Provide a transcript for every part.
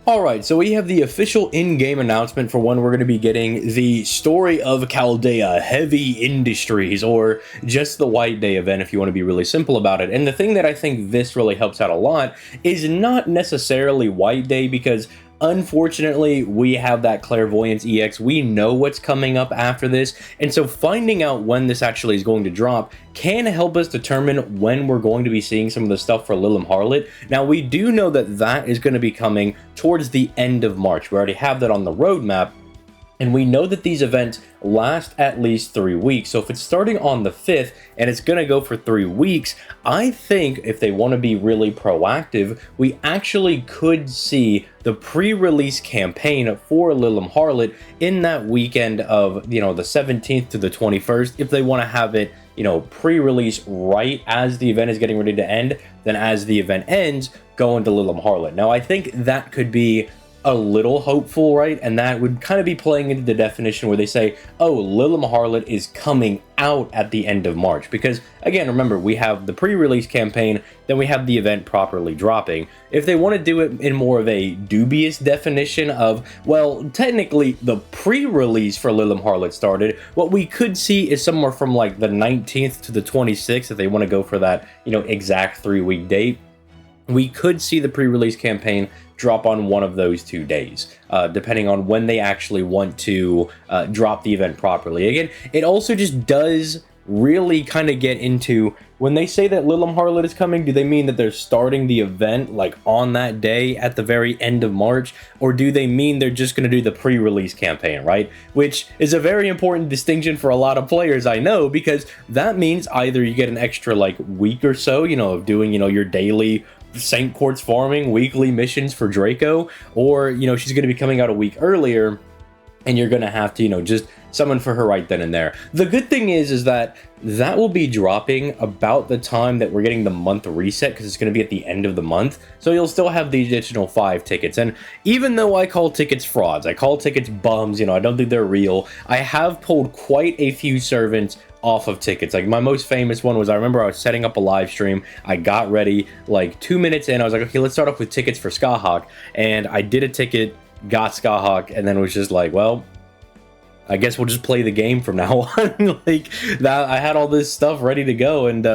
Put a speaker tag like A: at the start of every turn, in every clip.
A: Alright, so we have the official in-game announcement for when we're going to be getting the Story of Chaldea Heavy Industries, or just the White Day event if you want to be really simple about it. And the thing that I think this really helps out a lot is not necessarily White Day, because unfortunately, we have that Clairvoyance EX. We know what's coming up after this, and so finding out when this actually is going to drop can help us determine when we're going to be seeing some of the stuff for Lilim Harlot. Now, we do know that that is going to be coming towards the end of March. We already have that on the roadmap. And we know that these events last at least 3 weeks. So if it's starting on the 5th and it's going to go for 3 weeks, I think if they want to be really proactive, we actually could see the pre-release campaign for Lilim Harlot in that weekend of, the 17th to the 21st. If they want to have it, pre-release right as the event is getting ready to end, then as the event ends, go into Lilim Harlot. Now, I think that could be a little hopeful, right? And that would kind of be playing into the definition where they say, oh, Lilim Harlot is coming out at the end of March. Because, again, remember, we have the pre-release campaign, then we have the event properly dropping. If they want to do it in more of a dubious definition of, well, technically the pre-release for Lilim Harlot started, what we could see is somewhere from like the 19th to the 26th, if they want to go for that, exact 3-week date. We could see the pre-release campaign drop on one of those 2 days, depending on when they actually want to drop the event properly. Again, it also just does really kind of get into, when they say that Lilim Harlot is coming, do they mean that they're starting the event like on that day at the very end of March, or do they mean they're just going to do the pre-release campaign, right? Which is a very important distinction for a lot of players, I know, because that means either you get an extra like week or so, of doing, your daily Saint Quartz farming weekly missions for Draco, or she's going to be coming out a week earlier and you're going to have to just summon for her right then and there. The good thing is that will be dropping about the time that we're getting the month reset, because it's going to be at the end of the month, so you'll still have the additional 5 tickets. And even though I call tickets frauds, I call tickets bums, I don't think they're real, I have pulled quite a few servants off of tickets. Like, my most famous one was, I remember I was setting up a live stream, I got ready, like 2 minutes in, I was like, okay, let's start off with tickets for Skahawk, and I did a ticket, got Skahawk, and then was just like, well, I guess we'll just play the game from now on. Like, that, I had all this stuff ready to go, and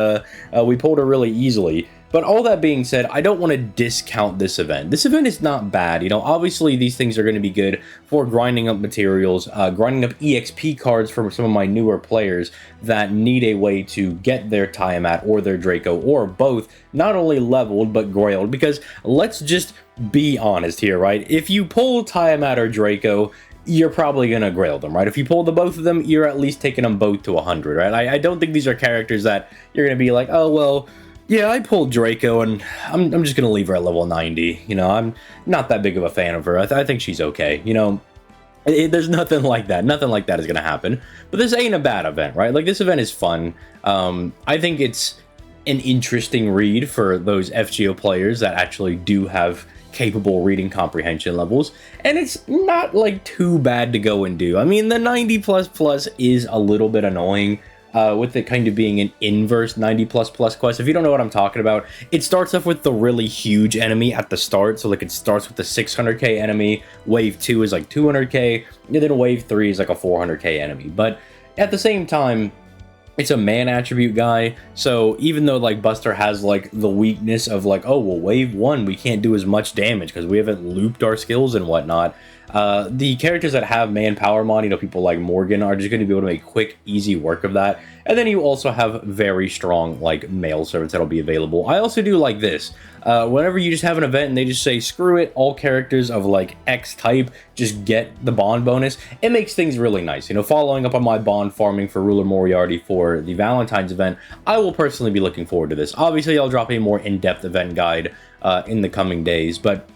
A: we pulled it really easily. But all that being said, I don't want to discount this event. This event is not bad. Obviously these things are going to be good for grinding up materials, grinding up EXP cards for some of my newer players that need a way to get their Tiamat or their Draco, or both, not only leveled but grailed. Because let's just be honest here, right? If you pull Tiamat or Draco, you're probably going to grail them, right? If you pull the both of them, you're at least taking them both to 100, right? I don't think these are characters that you're going to be like, oh, well, yeah, I pulled Draco, and I'm just going to leave her at level 90. I'm not that big of a fan of her. I think she's okay. There's nothing like that. Nothing like that is going to happen. But this ain't a bad event, right? Like, this event is fun. I think it's an interesting read for those FGO players that actually do have capable reading comprehension levels, and it's not like too bad to go and do. I mean, the 90++ is a little bit annoying, with it kind of being an inverse 90++ quest. If you don't know what I'm talking about, it starts off with the really huge enemy at the start. So like, it starts with the 600k enemy, wave 2 is like 200k, and then wave 3 is like a 400k enemy. But at the same time, it's a man attribute guy, so even though like Buster has like the weakness of like, oh, well, wave 1 we can't do as much damage because we haven't looped our skills and whatnot, the characters that have manpower mod, people like Morgan, are just going to be able to make quick, easy work of that. And then you also have very strong like male servants that'll be available. I also do like this. Whenever you just have an event and they just say, screw it, all characters of like X type just get the bond bonus, it makes things really nice. Following up on my bond farming for Ruler Moriarty for the Valentine's event, I will personally be looking forward to this. Obviously, I'll drop a more in-depth event guide in the coming days, but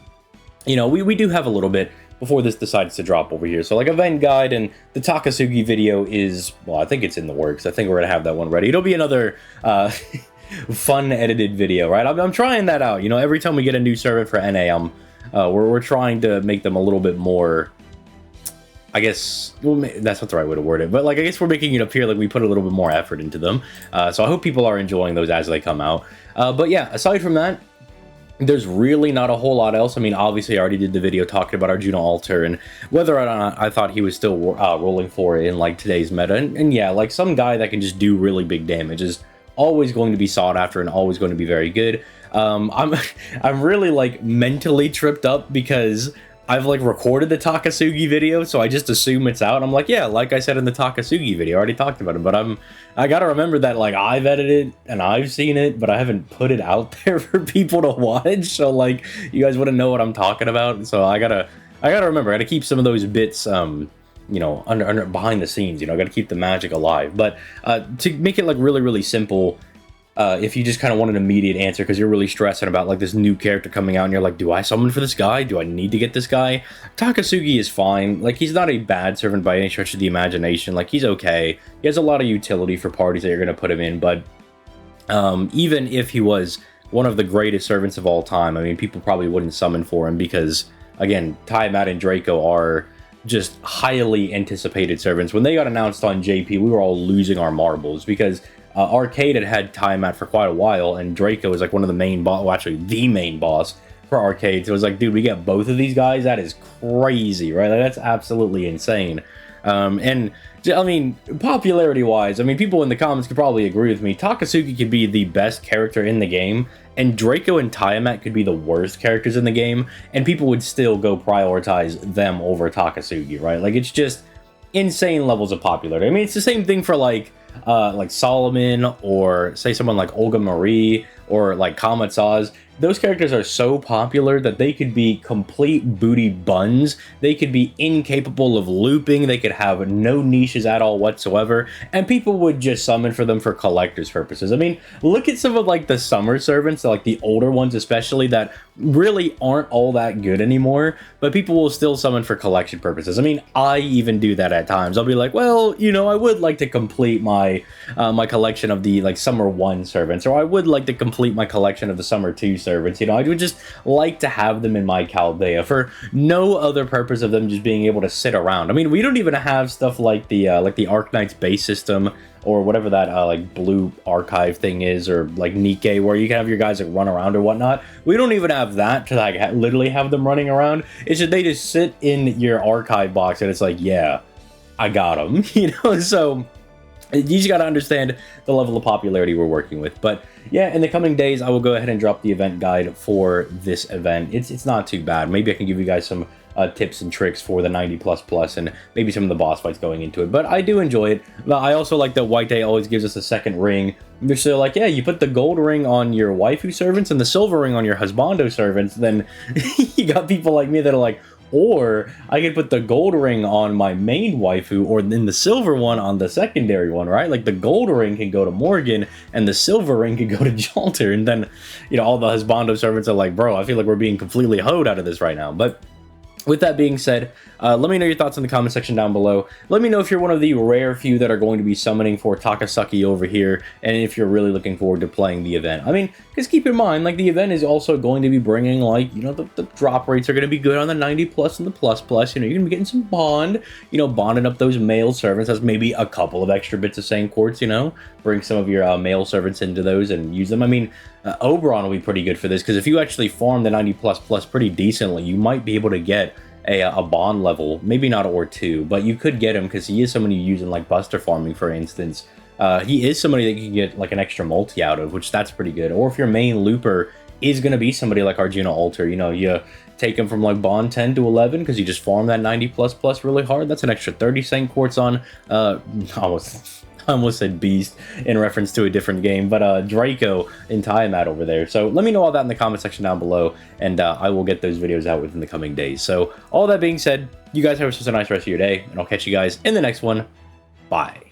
A: we do have a little bit before this decides to drop over here. So like, event guide and the Takasugi video is, well, I think it's in the works. I think we're gonna have that one ready. It'll be another fun edited video, right? I'm trying that out. Every time we get a new servant for NA, we're trying to make them a little bit more, I guess, well, that's not the right way to word it, but like, I guess we're making it appear like we put a little bit more effort into them. So I hope people are enjoying those as they come out. But yeah, aside from that, there's really not a whole lot else. I mean, obviously, I already did the video talking about Arjuna Alter and whether or not I thought he was still rolling for it in like today's meta. And yeah, like some guy that can just do really big damage is always going to be sought after and always going to be very good. I'm really like mentally tripped up because I've like recorded the Takasugi video, so I just assume it's out. I'm like, yeah, like I said in the Takasugi video, I already talked about it, but I gotta remember that like I've edited and I've seen it, but I haven't put it out there for people to watch. So like you guys wouldn't know what I'm talking about. So I gotta remember, I gotta keep some of those bits you know, under behind the scenes, you know, I gotta keep the magic alive. But to make it like really simple, if you just kind of want an immediate answer because you're really stressing about like this new character coming out and you're like, do I summon for this guy? Do I need to get this guy? Takasugi is fine. Like, he's not a bad servant by any stretch of the imagination. Like, he's okay. He has a lot of utility for parties that you're going to put him in, but even if he was one of the greatest servants of all time, I mean, people probably wouldn't summon for him because, again, Tiamat and Draco are just highly anticipated servants. When they got announced on JP, we were all losing our marbles because Arcade had Tiamat for quite a while, and Draco was like one of the main boss, well, actually the main boss for Arcade. So it was like, dude, we get both of these guys? That is crazy, right? Like, that's absolutely insane. And I mean, popularity-wise, I mean, people in the comments could probably agree with me. Takasugi could be the best character in the game, and Draco and Tiamat could be the worst characters in the game, and people would still go prioritize them over Takasugi, right? Like, it's just insane levels of popularity. I mean, it's the same thing for like Solomon, or say someone like Olga Marie, or like Kamatsaz. Those characters are so popular that they could be complete booty buns. They could be incapable of looping. They could have no niches at all whatsoever. And people would just summon for them for collector's purposes. I mean, look at some of like the summer servants, like the older ones especially, that really aren't all that good anymore. But people will still summon for collection purposes. I mean, I even do that at times. I'll be like, well, you know, I would like to complete my my collection of the like summer 1 servants, or I would like to complete my collection of the summer 2 servants. You know, I would just like to have them in my Chaldea for no other purpose of them just being able to sit around. I mean, we don't even have stuff like the Arknight's base system, or whatever that like blue archive thing is, or like Nikkei, where you can have your guys like run around or whatnot. We don't even have that to like literally have them running around. It's just they just sit in your archive box and it's like, yeah, I got them, you know. So you just got to understand the level of popularity we're working with. But yeah, in the coming days, I will go ahead and drop the event guide for this event. It's not too bad. Maybe I can give you guys some tips and tricks for the 90++, and maybe some of the boss fights going into it. But I do enjoy it. I also like that White Day always gives us a second ring. They're still like, yeah, you put the gold ring on your waifu servants and the silver ring on your husbando servants, then you got people like me that are like, or I could put the gold ring on my main waifu, or then the silver one on the secondary one, right? Like the gold ring can go to Morgan, and the silver ring can go to Jalter, and then, you know, all the husbando servants are like, bro, I feel like we're being completely hoed out of this right now. But with that being said, let me know your thoughts in the comment section down below. Let me know if you're one of the rare few that are going to be summoning for Takasugi over here, and if you're really looking forward to playing the event. I mean, because keep in mind, like, the event is also going to be bringing, like, you know, the drop rates are going to be good on the 90+ and the plus. You know, you're going to be getting some bond, you know, bonding up those male servants. That's maybe a couple of extra bits of same quartz, you know, bring some of your male servants into those and use them. I mean, Oberon will be pretty good for this, because if you actually farm the 90++ pretty decently, you might be able to get a bond level, maybe not or 2, but you could get him because he is someone you use in like buster farming, for instance. He is somebody that you can get like an extra multi out of, which that's pretty good. Or if your main looper is going to be somebody like Arjuna Alter, you know, you take him from like bond 10 to 11 because you just farm that 90++ really hard. That's an extra 30 cent quartz on I almost said Beast in reference to a different game, but Draco and Tiamat over there. So let me know all that in the comment section down below, and I will get those videos out within the coming days. So all that being said, you guys have such a nice rest of your day, and I'll catch you guys in the next one. Bye.